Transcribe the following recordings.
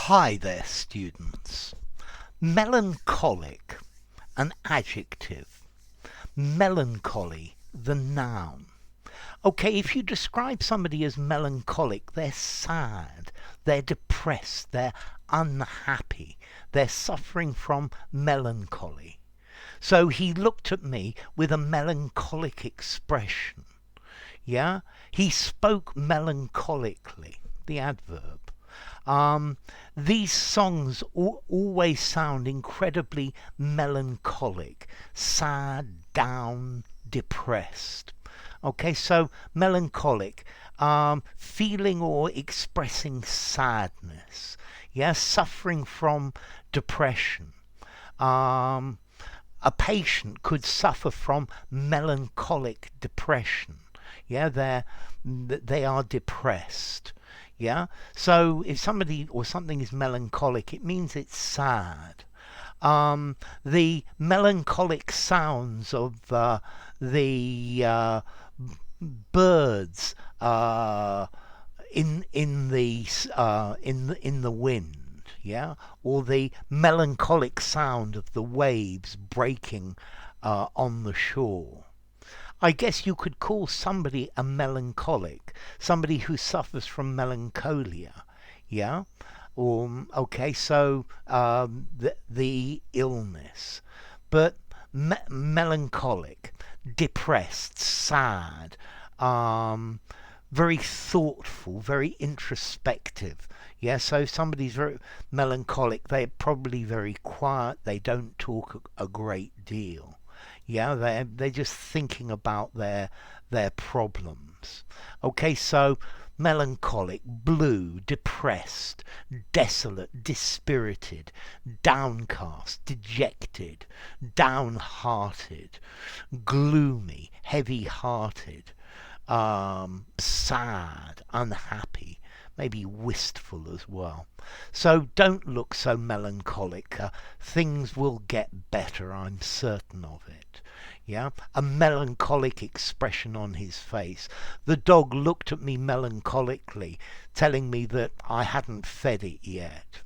Hi there, students. Melancholic, an adjective. Melancholy, the noun. Okay, if you describe somebody as melancholic, they're sad, they're depressed, they're unhappy, they're suffering from melancholy. So he looked at me with a melancholic expression. Yeah? He spoke melancholically, the adverb. These songs always sound incredibly melancholic, sad, down, depressed. Okay, so melancholic, feeling or expressing sadness, yeah, suffering from depression. Um, a patient could suffer from melancholic depression. Yeah, they are depressed. Yeah, so if somebody or something is melancholic, it means it's sad. The melancholic sounds of the birds in the wind, yeah, or the melancholic sound of the waves breaking on the shore. I guess you could call somebody a melancholic, somebody who suffers from melancholia, yeah? Or, okay, so the illness. But melancholic, depressed, sad, very thoughtful, very introspective. Yeah, so if somebody's very melancholic, they're probably very quiet, they don't talk a great deal. Yeah, they're just thinking about their problems. Okay, so melancholic, blue, depressed, desolate, dispirited, downcast, dejected, downhearted, gloomy, heavy-hearted, sad, unhappy, maybe wistful as well. So don't look so melancholic. Things will get better, I'm certain of it. Yeah, a melancholic expression on his face. The dog looked at me melancholically, telling me that I hadn't fed it yet.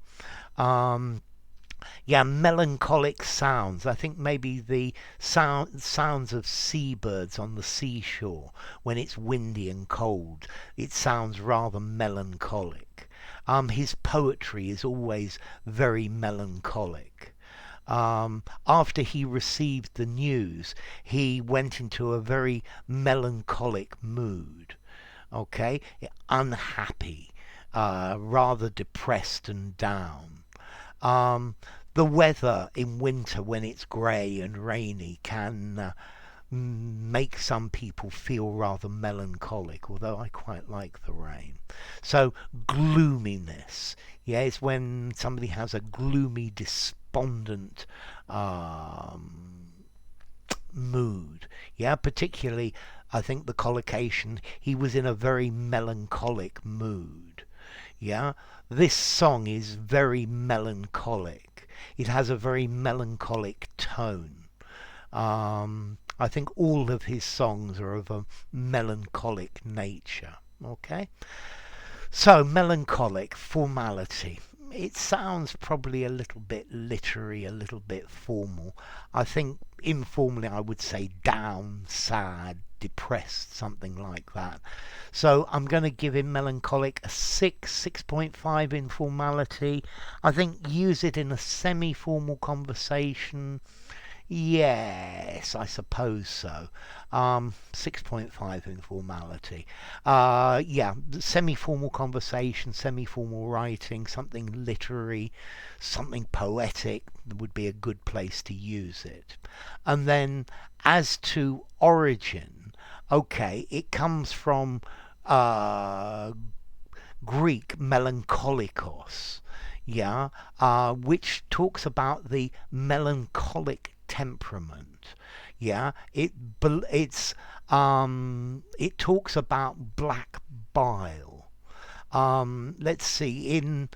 Yeah, melancholic sounds. I think maybe the sounds of seabirds on the seashore when it's windy and cold. It sounds rather melancholic. His poetry is always very melancholic. After he received the news, he went into a very melancholic mood. Okay, unhappy, rather depressed and down. The weather in winter, when it's grey and rainy, can make some people feel rather melancholic, although I quite like the rain. So, gloominess. Yeah, it's when somebody has a gloomy, despondent mood. Yeah, particularly, I think the collocation, he was in a very melancholic mood. Yeah, this song is very melancholic. It has a very melancholic tone. I think all of his songs are of a melancholic nature. Okay, so melancholic, formality. It sounds probably a little bit literary, a little bit formal. I think informally I would say down, sad, depressed, something like that. So I'm going to give him melancholic a 6.5 in formality. I think use it in a semi-formal conversation. Yes, I suppose so. 6.5 informality. Yeah, semi-formal conversation, semi-formal writing, something literary, something poetic would be a good place to use it. And then as to origin, okay, it comes from Greek melancholikos, yeah, which talks about the melancholic temperament. Yeah, it talks about black bile. Let's see, in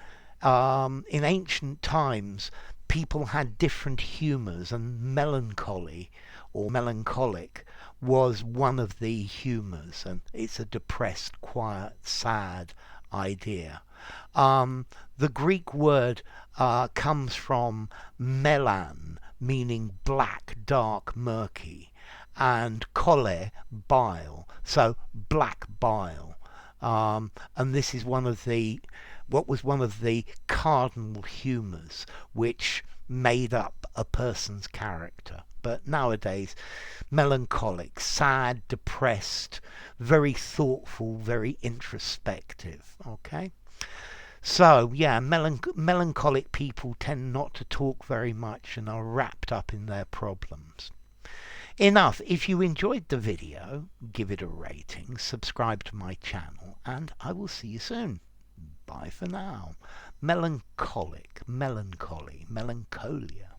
ancient times, people had different humours, and melancholy or melancholic was one of the humours, and it's a depressed, quiet, sad idea. The Greek word comes from melan, meaning black, dark, murky, and chole, bile, so black bile. And this is what was one of the cardinal humours which made up a person's character. But nowadays, melancholic, sad, depressed, very thoughtful, very introspective. Okay? So, yeah, melancholic people tend not to talk very much and are wrapped up in their problems. Enough. If you enjoyed the video, give it a rating, subscribe to my channel, and I will see you soon. Bye for now. Melancholic, melancholy, melancholia.